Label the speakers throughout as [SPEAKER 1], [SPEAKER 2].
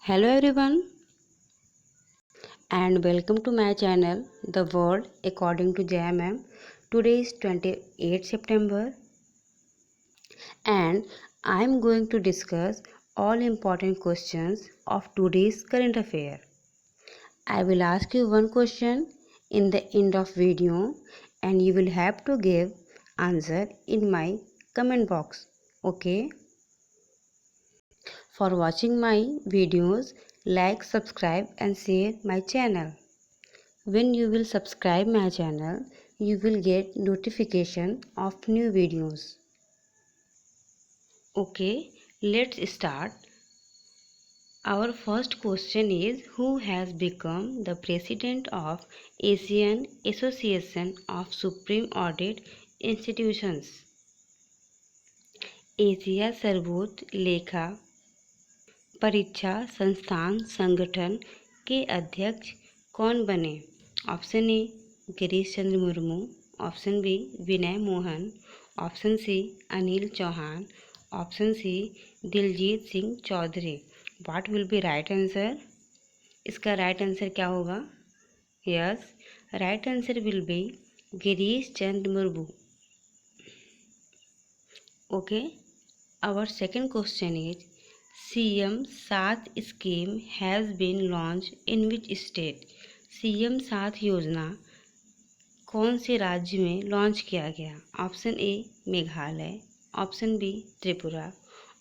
[SPEAKER 1] Hello everyone and welcome to my channel The World According to JMM. Today is 28 September and I am going to discuss all important questions of today's current affair. I will ask you one question in the end of video and you will have to give answer in my comment box. Okay? For watching my videos, like, subscribe and share my channel. When you will subscribe my channel, you will get notification of new videos. Okay, let's start. Our first question is who has become the president of Asian Association of Supreme Audit Institutions? Asia सर्वोच्च लेखा परीक्षा संस्थान संगठन के अध्यक्ष कौन बने? Option A Girish Chandra Murmu, option B Vinay Mohan, option C Anil Chauhan, option C Diljit Singh Chaudhary. What will be right answer? इसका राइट आंसर क्या होगा? Yes, right answer will be Girish Chandra Murmu. Okay, our second question is CM 7 scheme has been launch in which state? CM 7 योजना कौन से राज्य में launch किया गया? Option A Meghalaya, option B Tripura,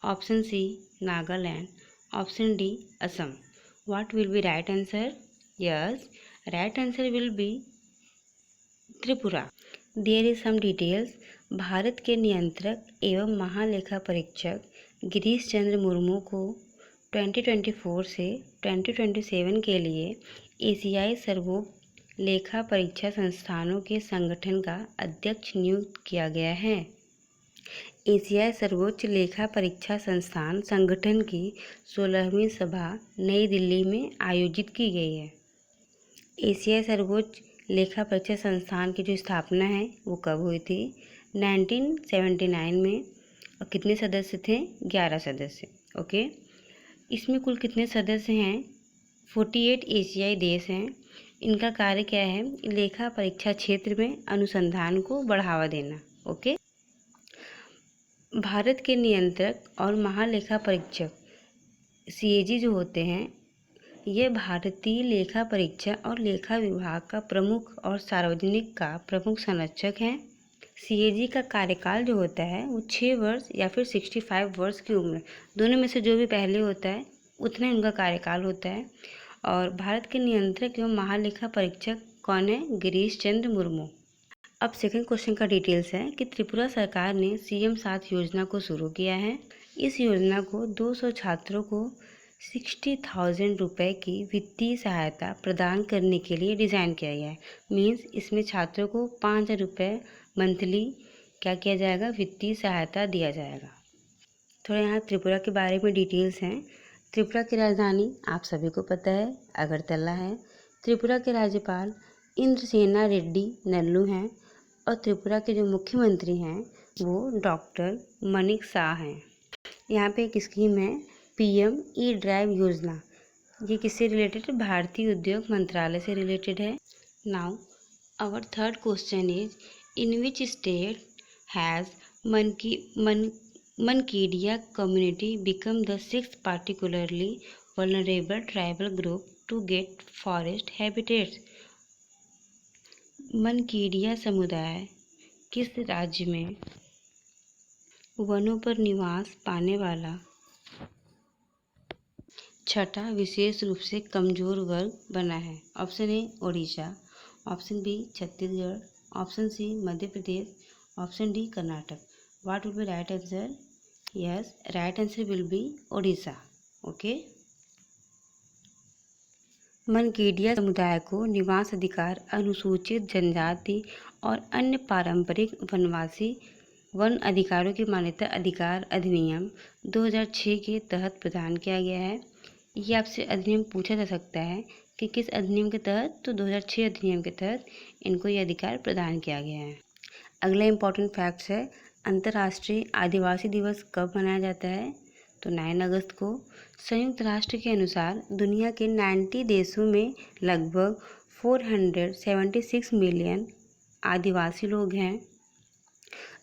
[SPEAKER 1] option C Nagaland, option D Assam. What will be right answer? Yes, right answer will be Tripura. There is some details. Bharat के नियंत्रक एवं महालेखा परीक्षक गिरीश चंद्र मुर्मू को 2024 से 2027 के लिए एशियाई सर्वोच्च लेखा परीक्षा संस्थानों के संगठन का अध्यक्ष नियुक्त किया गया है। एशियाई सर्वोच्च लेखा परीक्षा संस्थान संगठन की 16वीं सभा नई दिल्ली में आयोजित की गई है। एशियाई सर्वोच्च लेखा परीक्षा संस्थान की जो स्थापना है वो कब हुई थी? 1979 में। और कितने सदस्य थे? 11 सदस्य। ओके, इसमें कुल कितने सदस्य हैं? 48 एशियाई देश हैं। इनका कार्य क्या है? लेखा परीक्षा क्षेत्र में अनुसंधान को बढ़ावा देना। ओके, भारत के नियंत्रक और महालेखा परीक्षक CAG जो होते हैं ये भारतीय लेखा परीक्षा और लेखा विभाग का प्रमुख और सार्वजनिक का प्रमुख संरक्षक हैं। CAG का कार्यकाल जो होता है वो 6 वर्ष या फिर 65 वर्ष की उम्र, दोनों में से जो भी पहले होता है उतना उनका कार्यकाल होता है। और भारत के नियंत्रक एवं महालेखा परीक्षक कौन है? गिरीश चंद्र मुर्मू। अब सेकंड क्वेश्चन का डिटेल्स है कि त्रिपुरा सरकार ने CM 7 योजना को शुरू किया है। इस योजना को 200 छात्रों को 60,000 रुपये की वित्तीय सहायता प्रदान करने के लिए डिज़ाइन किया गया है। मीन्स इसमें छात्रों को 5,000 रुपये मंथली क्या किया जाएगा? वित्तीय सहायता दिया जाएगा। थोड़ा यहाँ त्रिपुरा के बारे में डिटेल्स हैं। त्रिपुरा की राजधानी आप सभी को पता है अगरतला है। त्रिपुरा के राज्यपाल इंद्रसेना रेड्डी नल्लू हैं और त्रिपुरा के जो मुख्यमंत्री हैं वो डॉक्टर मनिक शाह हैं। यहाँ पे एक स्कीम है PM E-ड्राइव योजना। ये किससे रिलेटेड है? भारतीय उद्योग मंत्रालय से रिलेटेड है। Now our third question is in which state has Mankidia community become the 6th particularly vulnerable tribal group to get forest habitats? Mankidia समुदाय किस राज्य में वनों पर निवास पाने वाला छठा विशेष रूप से कमजोर वर्ग बना है? Option A Odisha, option B Chhattisgarh, option C Madhya Pradesh, option D Karnataka. What will be right answer? Yes, right answer will be Odisha. Okay, Mankidia समुदाय को निवास अधिकार अनुसूचित जनजाति और अन्य पारंपरिक वनवासी वन अधिकारों की मान्यता अधिकार अधिनियम 2006 के तहत प्रदान किया गया है। ये आपसे अधिनियम पूछा जा सकता है कि किस अधिनियम के तहत? तो 2006 अधिनियम के तहत इनको ये अधिकार प्रदान किया गया है। अगला इम्पॉर्टेंट फैक्ट्स है अंतर्राष्ट्रीय आदिवासी दिवस कब मनाया जाता है? तो 9 अगस्त को। संयुक्त राष्ट्र के अनुसार दुनिया के 90 देशों में लगभग 476 मिलियन आदिवासी लोग हैं।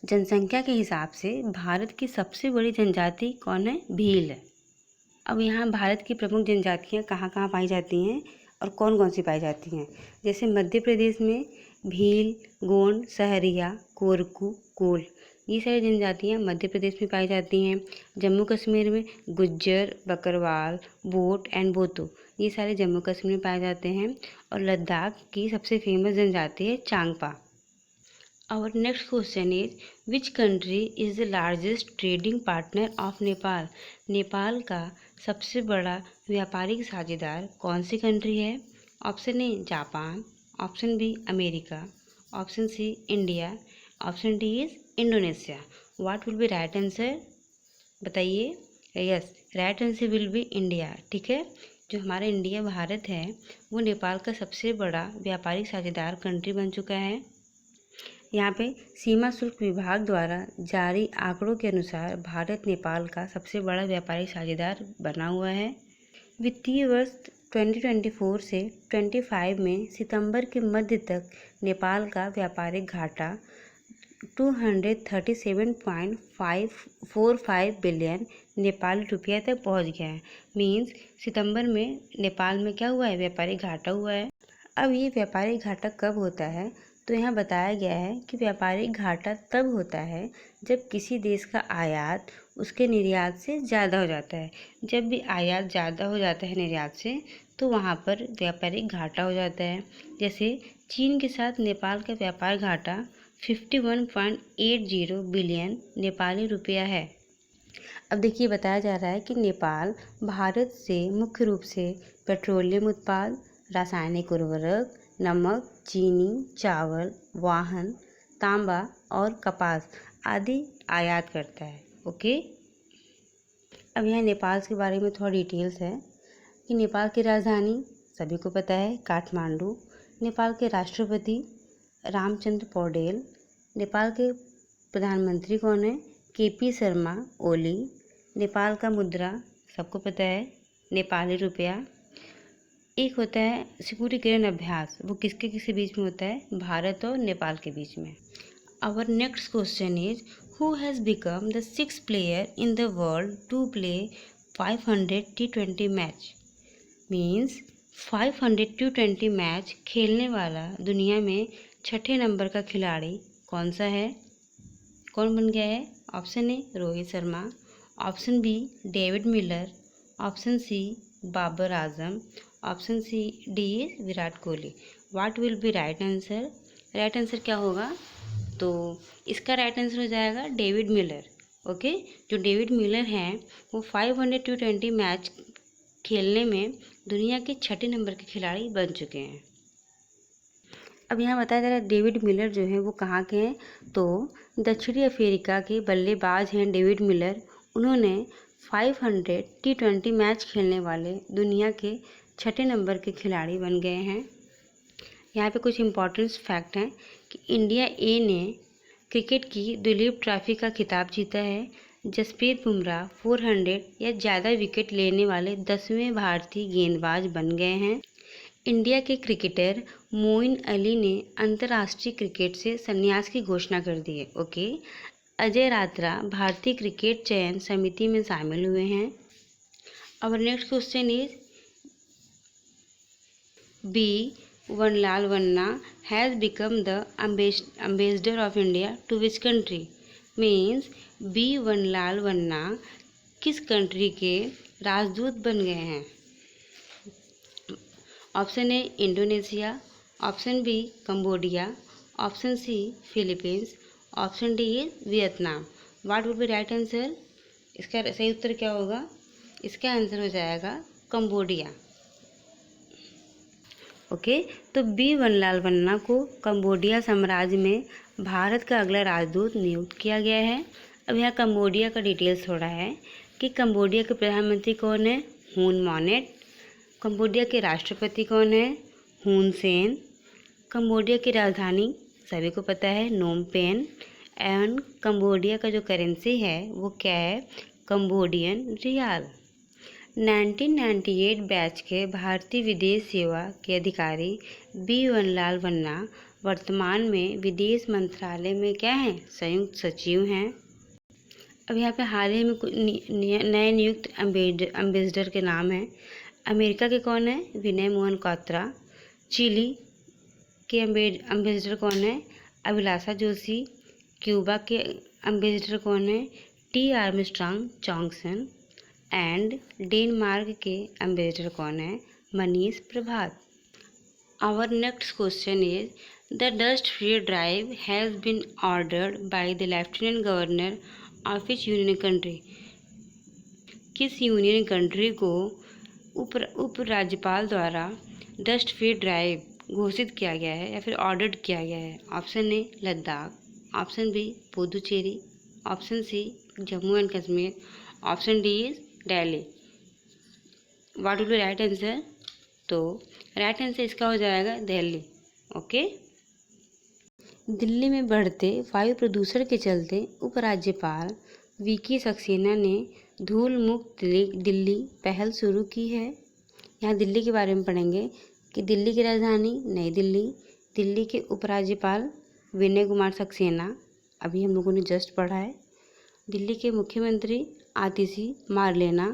[SPEAKER 1] जनसंख्या के हिसाब से भारत की सबसे बड़ी जनजाति कौन है? भील है। अब यहाँ भारत की प्रमुख जनजातियाँ कहाँ कहाँ पाई जाती हैं और कौन कौन सी पाई जाती हैं? जैसे मध्य प्रदेश में भील, गोंड, सहरिया, कोरकू, कोल, ये सारी जनजातियाँ मध्य प्रदेश में पाई जाती हैं। जम्मू कश्मीर में गुज्जर, बकरवाल, बोट एंड बोतो, ये सारे जम्मू कश्मीर में पाए जाते हैं। और लद्दाख की सबसे फेमस जनजाति है Changpa. Our next question is which country is the largest trading partner of Nepal? Nepal का सबसे बड़ा व्यापारिक साझेदार कौन सी कंट्री है? Option A Japan, option B America, option C India, option D is Indonesia. What will be right answer? बताइए। Yes, right answer will be India. ठीक है, जो हमारा इंडिया भारत है वो नेपाल का सबसे बड़ा व्यापारिक साझेदार कंट्री बन चुका है। यहाँ पे सीमा शुल्क विभाग द्वारा जारी आंकड़ों के अनुसार भारत नेपाल का सबसे बड़ा व्यापारिक साझेदार बना हुआ है। वित्तीय वर्ष 2024 से 25 में सितंबर के मध्य तक नेपाल का व्यापारिक घाटा 237.545 बिलियन नेपाली रुपया तक पहुँच गया है। मीन्स सितंबर में नेपाल में क्या हुआ है? व्यापारिक घाटा हुआ है। अब ये व्यापारिक घाटा कब होता है? तो यहाँ बताया गया है कि व्यापारिक घाटा तब होता है जब किसी देश का आयात उसके निर्यात से ज़्यादा हो जाता है। जब भी आयात ज़्यादा हो जाता है निर्यात से तो वहाँ पर व्यापारिक घाटा हो जाता है। जैसे चीन के साथ नेपाल का व्यापार घाटा 51.80 बिलियन नेपाली रुपया है। अब देखिए बताया जा रहा है कि नेपाल भारत से मुख्य रूप से पेट्रोलियम उत्पाद, रासायनिक उर्वरक, नमक, चीनी, चावल, वाहन, तांबा और कपास आदि आयात करता है। ओके, अब यहाँ नेपाल के बारे में थोड़ा डिटेल्स है कि नेपाल की राजधानी सभी को पता है काठमांडू। नेपाल के राष्ट्रपति रामचंद्र पौडेल। नेपाल के प्रधानमंत्री कौन है? केपी शर्मा ओली। नेपाल का मुद्रा सबको पता है नेपाली रुपया। एक होता है सिकुड़ीकरण अभ्यास, वो किसके किसके बीच में होता है? भारत और नेपाल के बीच में। Our next question is who has become the 6th player in the world to play 500 T20 match? Means 500 T20 match खेलने वाला दुनिया में 6ठे नंबर का खिलाड़ी कौन सा है? कौन बन गया है? Option A Rohit Sharma, option B David Miller, option C Babar Azam, option C D is Virat Kohli. What will be right answer? Right answer क्या होगा? तो इसका राइट आंसर हो जाएगा डेविड मिलर। ओके, जो डेविड मिलर हैं वो 500 T20 मैच खेलने में दुनिया के 6ठे नंबर के खिलाड़ी बन चुके हैं। अब यहाँ बताया जा रहा है डेविड मिलर जो है वो कहाँ के हैं? तो दक्षिणी अफ्रीका के बल्लेबाज हैं डेविड मिलर। उन्होंने 500 T20 मैच खेलने वाले दुनिया के 6ठे नंबर के खिलाड़ी बन गए हैं। यहाँ पे कुछ इम्पोर्टेंट फैक्ट हैं कि इंडिया ए ने क्रिकेट की दुलीप ट्रॉफी का खिताब जीता है। जसप्रीत बुमराह 400 या ज़्यादा विकेट लेने वाले 10वें भारतीय गेंदबाज बन गए हैं। इंडिया के क्रिकेटर मोइन अली ने अंतर्राष्ट्रीय क्रिकेट से संन्यास की घोषणा कर दी है। ओके, अजय रात्रा भारतीय क्रिकेट चयन समिति में शामिल हुए हैं। Our next question is B Vanlalvawna has become the ambassador of India to which country? Means B Vanlalvawna किस कंट्री के राजदूत बन गए हैं? Option A Indonesia, option B Cambodia, option C Philippines, option D is Vietnam. What would be right answer? इसका सही उत्तर क्या होगा? इसका आंसर हो जाएगा कंबोडिया। ओके, तो बी वनलाल वन्ना को कंबोडिया साम्राज्य में भारत का अगला राजदूत नियुक्त किया गया है। अब यहाँ कंबोडिया का डिटेल्स थोड़ा है कि कंबोडिया के प्रधानमंत्री कौन है? हुन मोनेट। कंबोडिया के राष्ट्रपति कौन है? हुन सेन। कंबोडिया की राजधानी सभी को पता है नोम पेन। एंड कंबोडिया का जो करेंसी है वो क्या है? कंबोडियन रियाल। 1998 बैच के भारतीय विदेश सेवा के अधिकारी B1लाल वन्ना वर्तमान में विदेश मंत्रालय में क्या हैं, संयुक्त सचिव हैं। अब यहाँ पे हाल ही में नए नियुक्त एम्बेसडर के नाम हैं। अमेरिका के कौन है, विनय मोहन क्वात्रा। चिली के एम्बेसडर कौन है, अभिलाषा जोशी। क्यूबा के एम्बेसडर कौन है, T Armstrong Johnson. And Denmark के एम्बेसडर कौन है, Manish Prabhat. Our next question is the dust free drive has been ordered by the lieutenant governor of which union country. किस यूनियन कंट्री को उप राज्यपाल द्वारा डस्ट फ्री ड्राइव घोषित किया गया है या फिर ऑर्डर्ड किया गया है। Option A Ladakh, option B Puducherry, option C Jammu and Kashmir, option D is Delhi. What will be right answer? तो राइट आंसर इसका हो जाएगा दिल्ली। ओके। दिल्ली में बढ़ते वायु प्रदूषण के चलते उपराज्यपाल वीके सक्सेना ने धूल मुक्त दिल्ली पहल शुरू की है। यहाँ दिल्ली के बारे में पढ़ेंगे कि दिल्ली की राजधानी नई दिल्ली, दिल्ली के उपराज्यपाल विनय कुमार सक्सेना, अभी हम लोगों ने जस्ट पढ़ा है। दिल्ली के मुख्यमंत्री आतिशी मारलेना।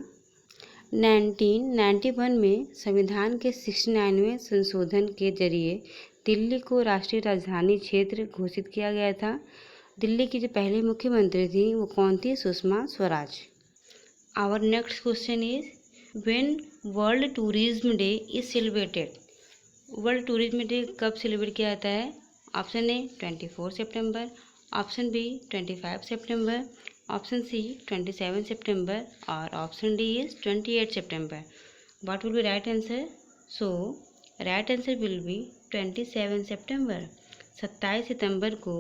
[SPEAKER 1] 1991 में संविधान के 69वें संशोधन के जरिए दिल्ली को राष्ट्रीय राजधानी क्षेत्र घोषित किया गया था। दिल्ली की जो पहली मुख्यमंत्री थी वो कौन थी, Sushma Swaraj. Our next question is when world tourism day is celebrated. World tourism day कब सेलिब्रेट किया जाता है? ऑप्शन ए 24 सितंबर, ऑप्शन बी 25 सितंबर, ऑप्शन सी 27 सितंबर और ऑप्शन डी इज 28 सितंबर। What will be right answer? So right answer will be 27 सितंबर। 27 सितंबर को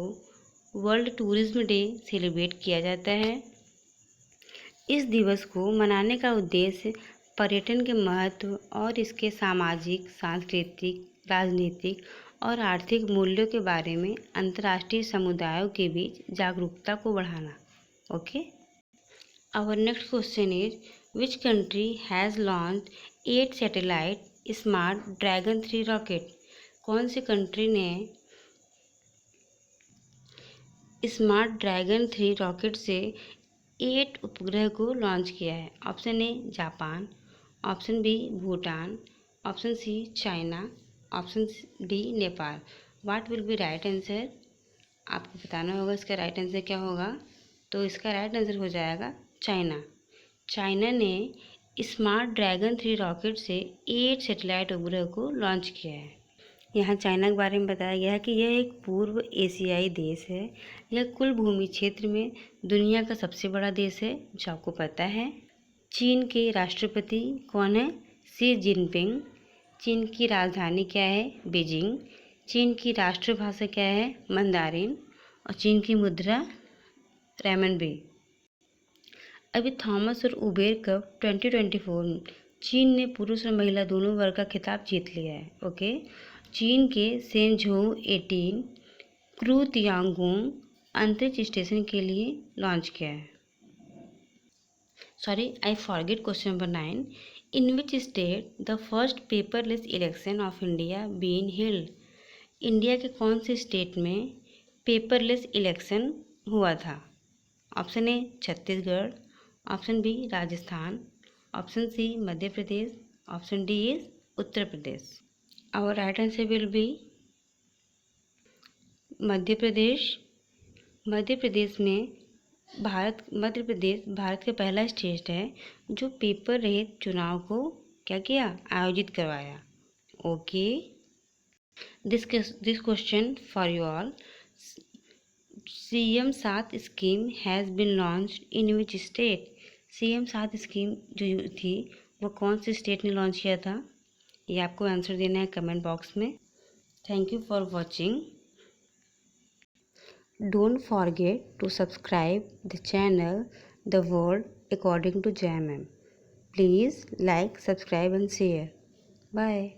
[SPEAKER 1] वर्ल्ड टूरिज्म डे सेलिब्रेट किया जाता है। इस दिवस को मनाने का उद्देश्य पर्यटन के महत्व और इसके सामाजिक, सांस्कृतिक, राजनीतिक और आर्थिक मूल्यों के बारे में अंतर्राष्ट्रीय समुदायों के बीच जागरूकता को बढ़ाना। Okay. Our next question is which country has launched 8 satellite smart dragon 3 rocket. कौन सी कंट्री ने स्मार्ट ड्रैगन 3 रॉकेट से 8 उपग्रह को लॉन्च किया है? Option A Japan, option B Bhutan, option C China, option D Nepal. What will be right answer? आपको बताना होगा इसका राइट आंसर क्या होगा। तो इसका राइट आंसर हो जाएगा चाइना। चाइना ने स्मार्ट ड्रैगन 3 रॉकेट से 8 सैटेलाइट उपग्रह को लॉन्च किया है। यहाँ चाइना के बारे में बताया गया है कि यह एक पूर्व एशियाई देश है। यह कुल भूमि क्षेत्र में दुनिया का सबसे बड़ा देश है, जो आपको पता है। चीन के राष्ट्रपति कौन है? Xi Jinping. चीन की राजधानी क्या है? बीजिंग। चीन की राष्ट्रभाषा क्या है? मंदारिन। और चीन की मुद्रा रेमनबी। अभी थॉमस और उबेर कप 2024 में चीन ने पुरुष और महिला दोनों वर्ग का खिताब जीत लिया है। ओके। चीन के सेंझोउ 18 क्रू तियांगोंग अंतरिक्ष स्टेशन के लिए लॉन्च किया है। Sorry, I forget question number 9। In which state the first paperless election of India been held. India के कौन से स्टेट में पेपरलेस इलेक्शन हुआ था? Option A Chhattisgarh, option B Rajasthan, option C Madhya Pradesh, option D is Uttar Pradesh. Our right answer will be Madhya Pradesh. Madhya Pradesh Bharat का पहला state है जो पेपर रहित चुनाव को क्या किया? आयोजित करवाया। Okay. This question for you all. CM 7 scheme has been launched in which state. CM 7 scheme जो थी वो कौन से स्टेट ने लॉन्च किया था? ये आपको आंसर देना है कमेंट बॉक्स में। Thank you for watching. Don't forget to subscribe the channel the world according to JMM. Please like, subscribe and share. Bye.